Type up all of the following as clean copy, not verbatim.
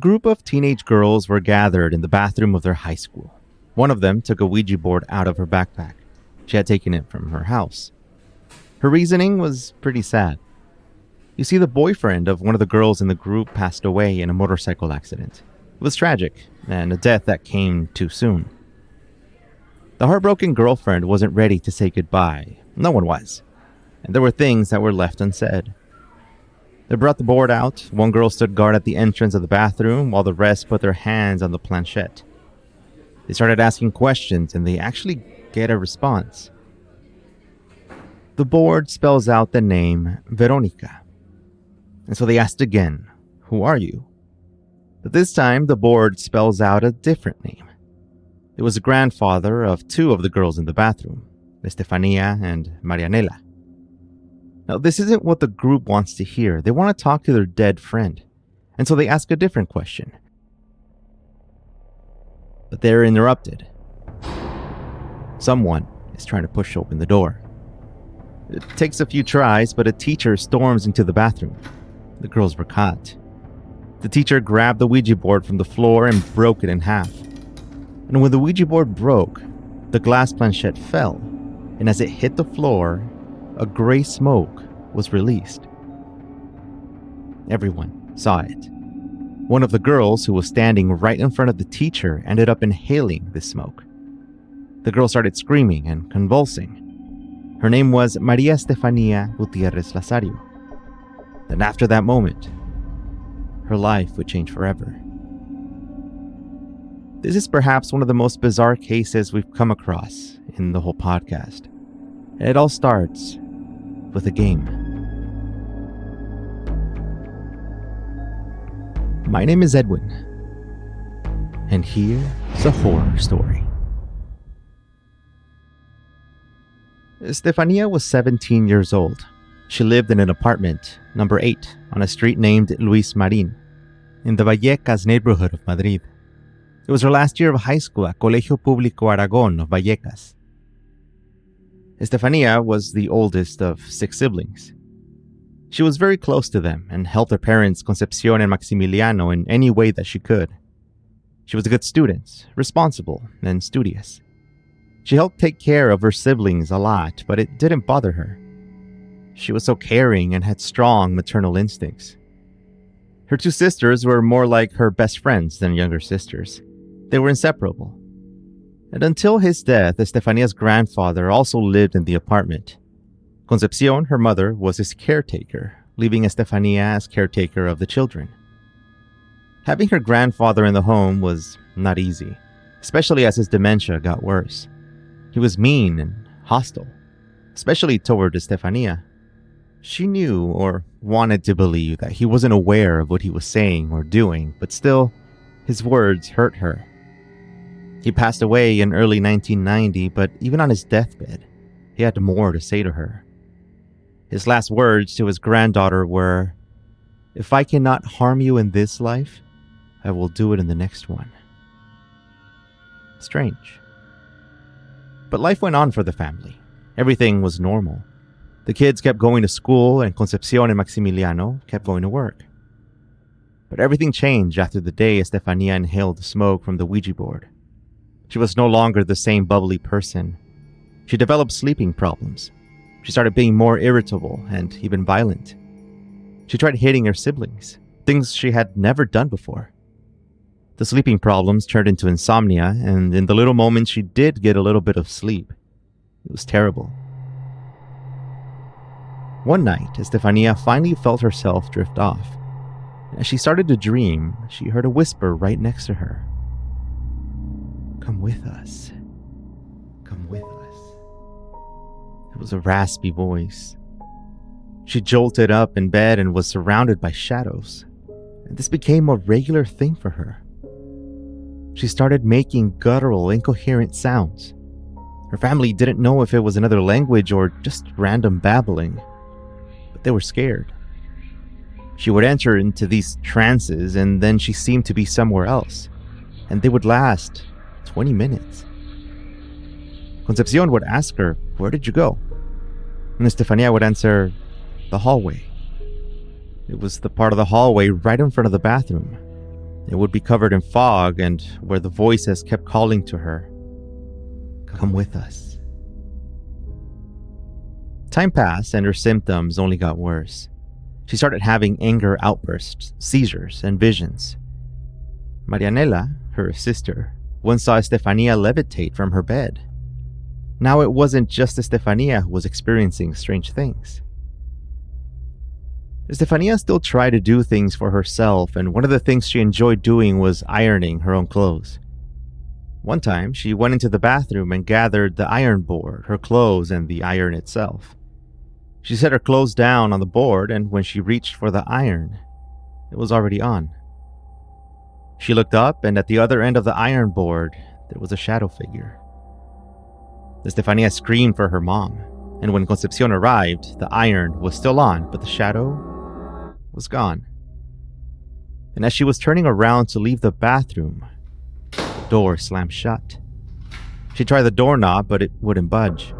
group of teenage girls were gathered in the bathroom of their high school. One of them took a Ouija board out of her backpack. She had taken it from her house. Her reasoning was pretty sad. You see, the boyfriend of one of the girls in the group passed away in a motorcycle accident. It was tragic, and a death that came too soon. The heartbroken girlfriend wasn't ready to say goodbye. No one was. And there were things that were left unsaid. They brought the board out. One girl stood guard at the entrance of the bathroom, while the rest put their hands on the planchette. They started asking questions, and they actually get a response. The board spells out the name Veronica. And so they asked again, "Who are you?" But this time, the board spells out a different name. It was the grandfather of two of the girls in the bathroom, Estefania and Marianela. Now, this isn't what the group wants to hear. They want to talk to their dead friend. And so they ask a different question. But they're interrupted. Someone is trying to push open the door. It takes a few tries, but a teacher storms into the bathroom. The girls were caught. The teacher grabbed the Ouija board from the floor and broke it in half. And when the Ouija board broke, the glass planchette fell, and as it hit the floor, a gray smoke was released. Everyone saw it. One of the girls, who was standing right in front of the teacher, ended up inhaling this smoke. The girl started screaming and convulsing. Her name was Maria Estefania Gutierrez Lazario. Then after that moment, her life would change forever. This is perhaps one of the most bizarre cases we've come across in the whole podcast. And it all starts with a game. My name is Edwin, and here's a horror story. Estefania was 17 years old. She lived in an apartment, number 8, on a street named Luis Marin, in the Vallecas neighborhood of Madrid. It was her last year of high school at Colegio Público Aragón of Vallecas. Estefania was the oldest of 6 siblings. She was very close to them and helped her parents, Concepcion and Maximiliano, in any way that she could. She was a good student, responsible, and studious. She helped take care of her siblings a lot, but it didn't bother her. She was so caring and had strong maternal instincts. Her 2 sisters were more like her best friends than younger sisters. They were inseparable. And until his death, Estefania's grandfather also lived in the apartment. Concepcion, her mother, was his caretaker, leaving Estefania as caretaker of the children. Having her grandfather in the home was not easy, especially as his dementia got worse. He was mean and hostile, especially toward Estefania. She knew, or wanted to believe, that he wasn't aware of what he was saying or doing, but still, his words hurt her. He passed away in early 1990, but even on his deathbed, he had more to say to her. His last words to his granddaughter were, "If I cannot harm you in this life, I will do it in the next one." Strange. But life went on for the family. Everything was normal. The kids kept going to school, and Concepcion and Maximiliano kept going to work. But everything changed after the day Estefania inhaled the smoke from the Ouija board. She was no longer the same bubbly person. She developed sleeping problems. She started being more irritable and even violent. She tried hitting her siblings, things she had never done before. The sleeping problems turned into insomnia, and in the little moments she did get a little bit of sleep. It was terrible. One night, Estefania finally felt herself drift off. As she started to dream, she heard a whisper right next to her. "Come with us. Come with us." It was a raspy voice. She jolted up in bed and was surrounded by shadows, and this became a regular thing for her. She started making guttural, incoherent sounds. Her family didn't know if it was another language or just random babbling, but they were scared. She would enter into these trances, and then she seemed to be somewhere else, and they would last 20 minutes. Concepcion would ask her, "Where did you go?" And Estefania would answer, "The hallway." It was the part of the hallway right in front of the bathroom. It would be covered in fog and where the voices kept calling to her, "Come with us." Time passed and her symptoms only got worse. She started having anger outbursts, seizures, and visions. Marianela, her sister, once saw Estefania levitate from her bed. Now it wasn't just Estefania who was experiencing strange things. Estefania still tried to do things for herself, and one of the things she enjoyed doing was ironing her own clothes. One time, she went into the bathroom and gathered the iron board, her clothes, and the iron itself. She set her clothes down on the board, and when she reached for the iron, it was already on. She looked up, and at the other end of the iron board, there was a shadow figure. Estefania screamed for her mom, and when Concepcion arrived, the iron was still on, but the shadow was gone. And as she was turning around to leave the bathroom, the door slammed shut. She tried the doorknob, but it wouldn't budge.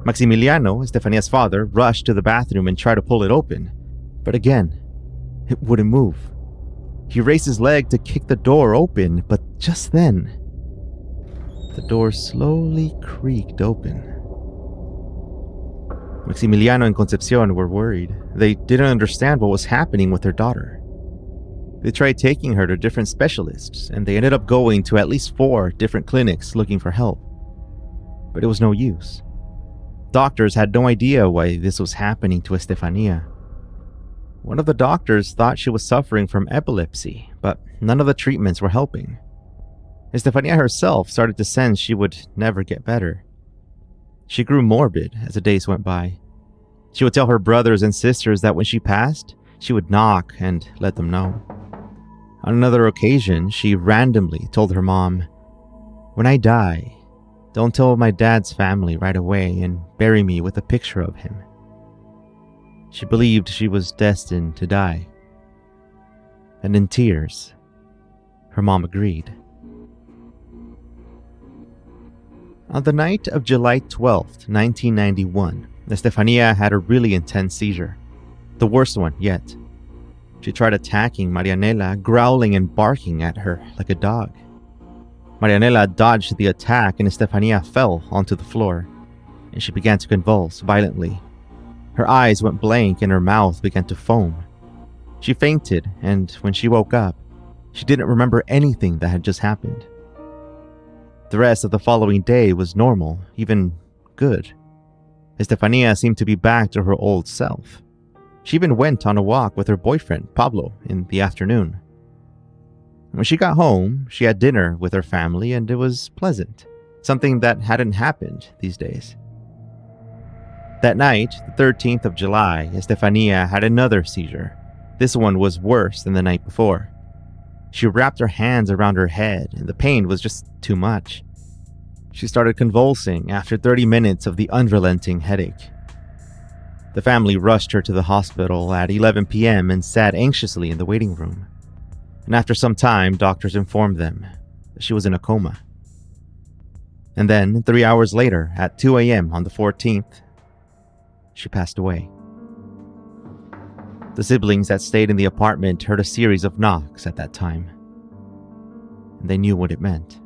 Maximiliano, Estefania's father, rushed to the bathroom and tried to pull it open, but again, it wouldn't move. He raised his leg to kick the door open, but just then, the door slowly creaked open. Maximiliano and Concepcion were worried. They didn't understand what was happening with their daughter. They tried taking her to different specialists, and they ended up going to at least 4 different clinics looking for help. But it was no use. Doctors had no idea why this was happening to Estefania. One of the doctors thought she was suffering from epilepsy, but none of the treatments were helping. Estefania herself started to sense she would never get better. She grew morbid as the days went by. She would tell her brothers and sisters that when she passed, she would knock and let them know. On another occasion, she randomly told her mom, "When I die, don't tell my dad's family right away and bury me with a picture of him." She believed she was destined to die. And in tears, her mom agreed. On the night of July 12th, 1991, Estefania had a really intense seizure, the worst one yet. She tried attacking Marianela, growling and barking at her like a dog. Marianela dodged the attack and Estefania fell onto the floor, and she began to convulse violently. Her eyes went blank and her mouth began to foam. She fainted, and when she woke up, she didn't remember anything that had just happened. The rest of the following day was normal, even good. Estefania seemed to be back to her old self. She even went on a walk with her boyfriend, Pablo, in the afternoon. When she got home, she had dinner with her family and it was pleasant, something that hadn't happened these days. That night, the 13th of July, Estefania had another seizure. This one was worse than the night before. She wrapped her hands around her head and the pain was just too much. She started convulsing after 30 minutes of the unrelenting headache. The family rushed her to the hospital at 11 p.m. and sat anxiously in the waiting room. And after some time, doctors informed them that she was in a coma. And then, 3 hours later, at 2 a.m. on the 14th, she passed away. The siblings that stayed in the apartment heard a series of knocks at that time, and they knew what it meant.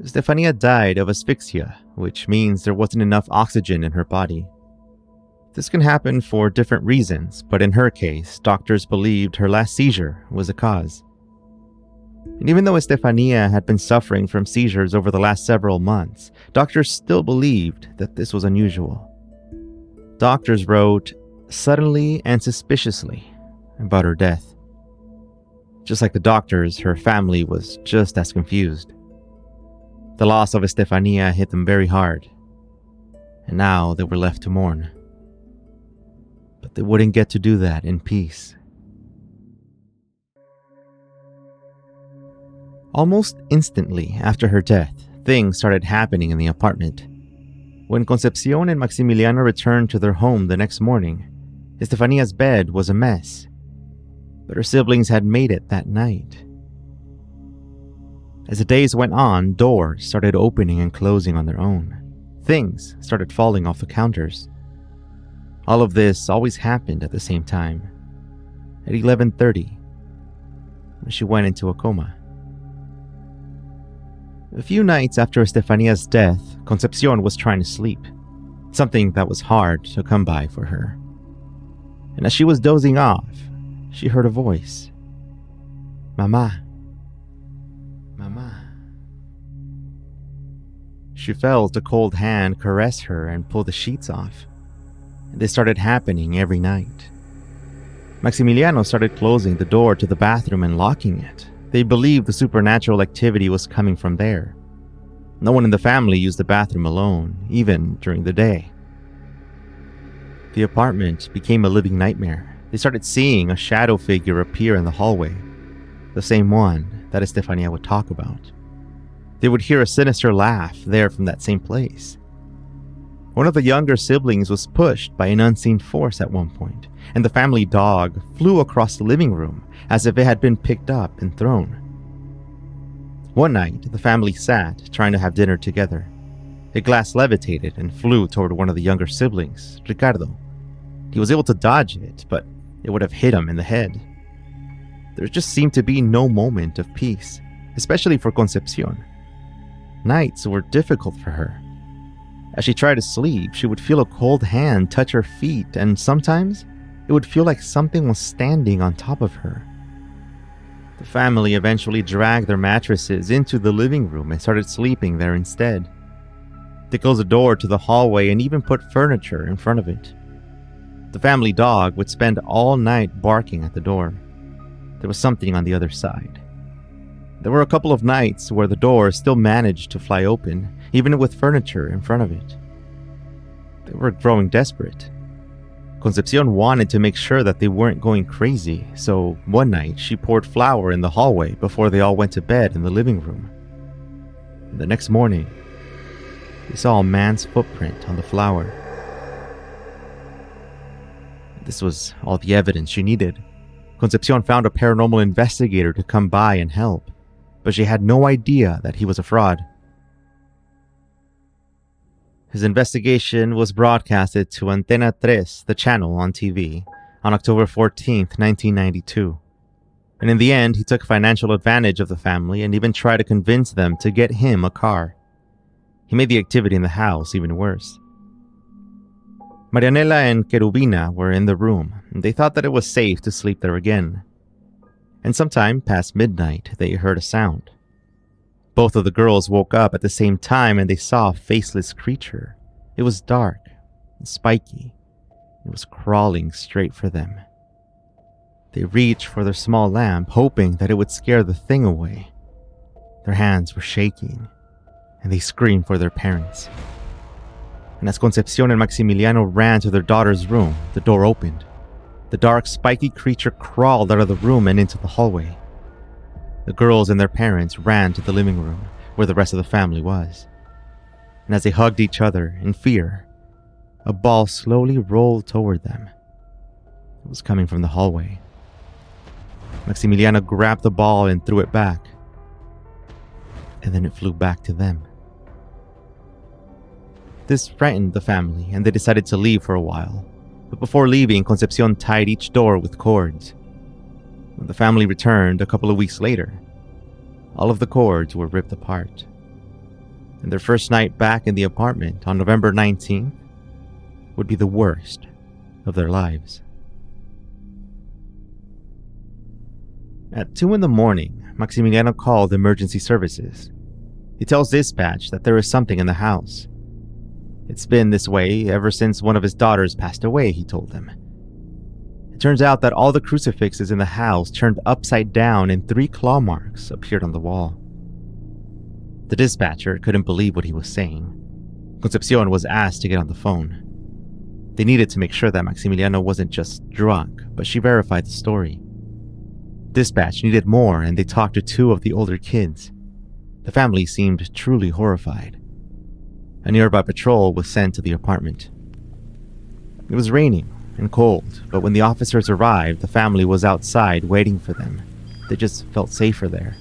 Estefania died of asphyxia, which means there wasn't enough oxygen in her body. This can happen for different reasons, but in her case, doctors believed her last seizure was the cause. And even though Estefania had been suffering from seizures over the last several months, doctors still believed that this was unusual. Doctors wrote, "suddenly and suspiciously," about her death. Just like the doctors, her family was just as confused. The loss of Estefania hit them very hard, and now they were left to mourn. But they wouldn't get to do that in peace. Almost instantly after her death, things started happening in the apartment. When Concepcion and Maximiliano returned to their home the next morning, Estefania's bed was a mess, but her siblings had made it that night. As the days went on, doors started opening and closing on their own. Things started falling off the counters. All of this always happened at the same time. At 11:30, she went into a coma. A few nights after Estefania's death, Concepcion was trying to sleep, something that was hard to come by for her. And as she was dozing off, she heard a voice. Mama. Mama. She felt a cold hand caress her and pull the sheets off. This started happening every night. Maximiliano started closing the door to the bathroom and locking it. They believed the supernatural activity was coming from there. No one in the family used the bathroom alone, even during the day. The apartment became a living nightmare. They started seeing a shadow figure appear in the hallway, the same one that Estefania would talk about. They would hear a sinister laugh there from that same place. One of the younger siblings was pushed by an unseen force at one point, and the family dog flew across the living room as if it had been picked up and thrown. One night, the family sat trying to have dinner together. A glass levitated and flew toward one of the younger siblings, Ricardo. He was able to dodge it, but it would have hit him in the head. There just seemed to be no moment of peace, especially for Concepcion. Nights were difficult for her. As she tried to sleep, she would feel a cold hand touch her feet, and sometimes it would feel like something was standing on top of her. The family eventually dragged their mattresses into the living room and started sleeping there instead. They closed the door to the hallway and even put furniture in front of it. The family dog would spend all night barking at the door. There was something on the other side. There were a couple of nights where the door still managed to fly open, even with furniture in front of it. They were growing desperate. Concepcion wanted to make sure that they weren't going crazy, so one night she poured flour in the hallway before they all went to bed in the living room. The next morning, they saw a man's footprint on the flour. This was all the evidence she needed. Concepcion found a paranormal investigator to come by and help, but she had no idea that he was a fraud. His investigation was broadcasted to Antena 3, the channel on TV, on October 14th, 1992. And in the end, he took financial advantage of the family and even tried to convince them to get him a car. He made the activity in the house even worse. Marianela and Cherubina were in the room, and they thought that it was safe to sleep there again. And sometime past midnight, they heard a sound. Both of the girls woke up at the same time and they saw a faceless creature. It was dark and spiky. It was crawling straight for them. They reached for their small lamp, hoping that it would scare the thing away. Their hands were shaking, and they screamed for their parents. And as Concepcion and Maximiliano ran to their daughter's room, the door opened. The dark, spiky creature crawled out of the room and into the hallway. The girls and their parents ran to the living room, where the rest of the family was. And as they hugged each other in fear, a ball slowly rolled toward them. It was coming from the hallway. Maximiliano grabbed the ball and threw it back. And then it flew back to them. This frightened the family, and they decided to leave for a while. But before leaving, Concepcion tied each door with cords. When the family returned a couple of weeks later, all of the cords were ripped apart. And their first night back in the apartment on November 19th would be the worst of their lives. At 2 a.m, Maximiliano called emergency services. He tells dispatch that there is something in the house. It's been this way ever since one of his daughters passed away, he told them. It turns out that all the crucifixes in the house turned upside down and 3 claw marks appeared on the wall. The dispatcher couldn't believe what he was saying. Concepcion was asked to get on the phone. They needed to make sure that Maximiliano wasn't just drunk, but she verified the story. Dispatch needed more, and they talked to 2 of the older kids. The family seemed truly horrified. A nearby patrol was sent to the apartment. It was raining and cold, but when the officers arrived, the family was outside waiting for them. They just felt safer there.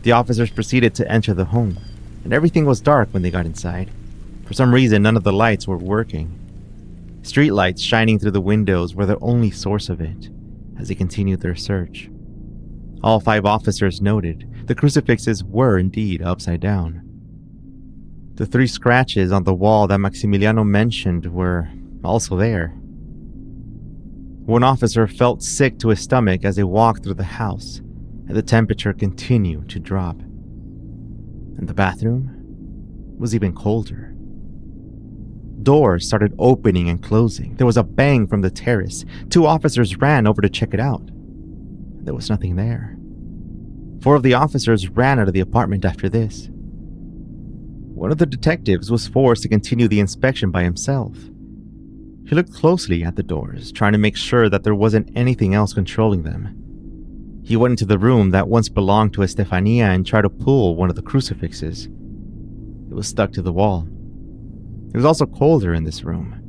The officers proceeded to enter the home, and everything was dark when they got inside. For some reason, none of the lights were working. Street lights shining through the windows were the only source of it as they continued their search. All 5 officers noted the crucifixes were indeed upside down. The 3 scratches on the wall that Maximiliano mentioned were also there. One officer felt sick to his stomach as they walked through the house, and the temperature continued to drop. And the bathroom was even colder. Doors started opening and closing. There was a bang from the terrace. 2 officers ran over to check it out. There was nothing there. 4 of the officers ran out of the apartment after this. One of the detectives was forced to continue the inspection by himself. He looked closely at the doors, trying to make sure that there wasn't anything else controlling them. He went into the room that once belonged to Estefania and tried to pull one of the crucifixes. It was stuck to the wall. It was also colder in this room.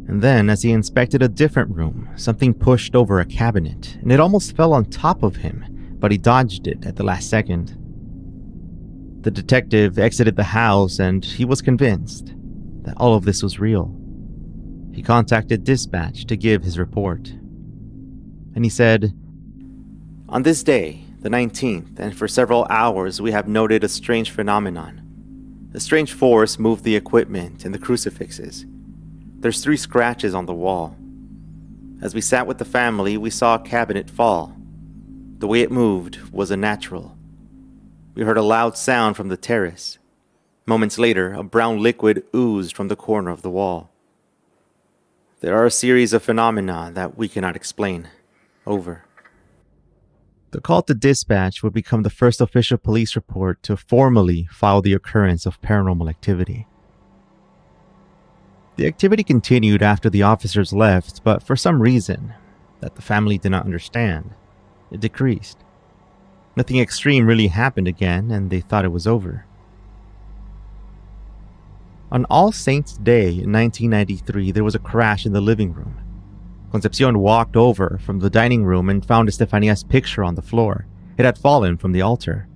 And then, as he inspected a different room, something pushed over a cabinet, and it almost fell on top of him, but he dodged it at the last second. The detective exited the house, and he was convinced that all of this was real. He contacted dispatch to give his report. And he said, "On this day, the 19th, and for several hours we have noted a strange phenomenon. A strange force moved the equipment and the crucifixes. There's 3 scratches on the wall. As we sat with the family, we saw a cabinet fall. The way it moved was unnatural. We heard a loud sound from the terrace. Moments later, a brown liquid oozed from the corner of the wall. There are a series of phenomena that we cannot explain. Over." The call to dispatch would become the first official police report to formally file the occurrence of paranormal activity. The activity continued after the officers left, but for some reason that the family did not understand, it decreased. Nothing extreme really happened again, and they thought it was over. On All Saints' Day in 1993, there was a crash in the living room. Concepcion walked over from the dining room and found Estefania's picture on the floor. It had fallen from the altar.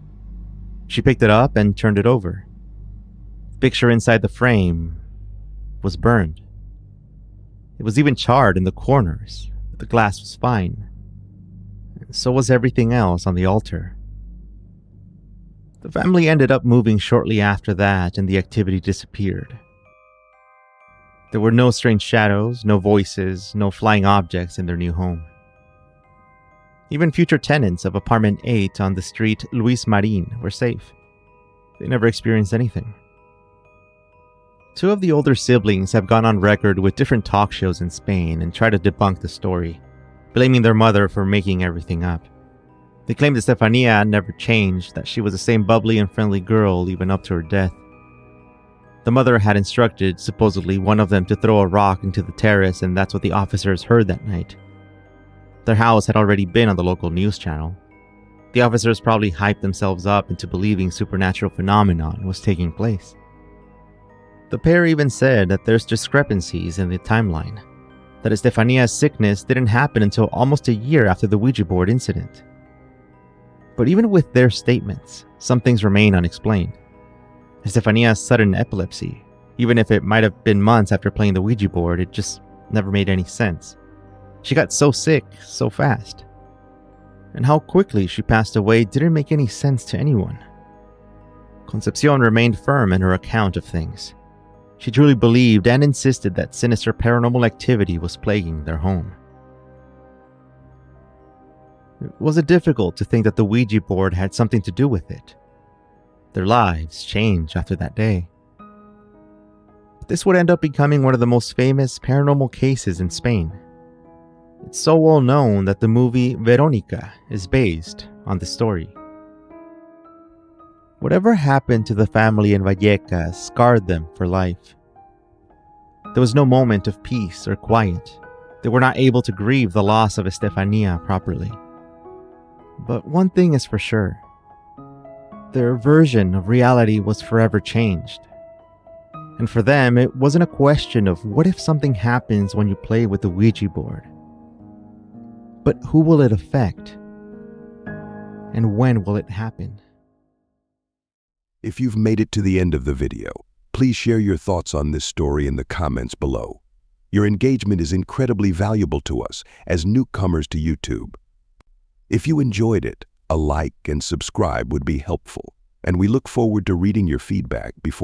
She picked it up and turned it over. The picture inside the frame was burned. It was even charred in the corners, but the glass was fine. And so was everything else on the altar. The family ended up moving shortly after that, and the activity disappeared. There were no strange shadows, no voices, no flying objects in their new home. Even future tenants of apartment 8 on the street Luis Marin were safe. They never experienced anything. 2 of the older siblings have gone on record with different talk shows in Spain and tried to debunk the story, blaming their mother for making everything up. They claimed that Estefania never changed, that she was the same bubbly and friendly girl even up to her death. The mother had instructed, supposedly, one of them to throw a rock into the terrace, and that's what the officers heard that night. Their house had already been on the local news channel. The officers probably hyped themselves up into believing supernatural phenomenon was taking place. The pair even said that there's discrepancies in the timeline, that Estefania's sickness didn't happen until almost a year after the Ouija board incident. But even with their statements, some things remain unexplained. Estefania's sudden epilepsy, even if it might have been months after playing the Ouija board, it just never made any sense. She got so sick, so fast. And how quickly she passed away didn't make any sense to anyone. Concepcion remained firm in her account of things. She truly believed and insisted that sinister paranormal activity was plaguing their home. Was it difficult to think that the Ouija board had something to do with it? Their lives changed after that day. But this would end up becoming one of the most famous paranormal cases in Spain. It's so well known that the movie Veronica is based on the story. Whatever happened to the family in Vallecas scarred them for life. There was no moment of peace or quiet. They were not able to grieve the loss of Estefania properly. But one thing is for sure. Their version of reality was forever changed. And for them, it wasn't a question of what if something happens when you play with the Ouija board, but who will it affect? And when will it happen? If you've made it to the end of the video, please share your thoughts on this story in the comments below. Your engagement is incredibly valuable to us as newcomers to YouTube. If you enjoyed it, a like and subscribe would be helpful, and we look forward to reading your feedback before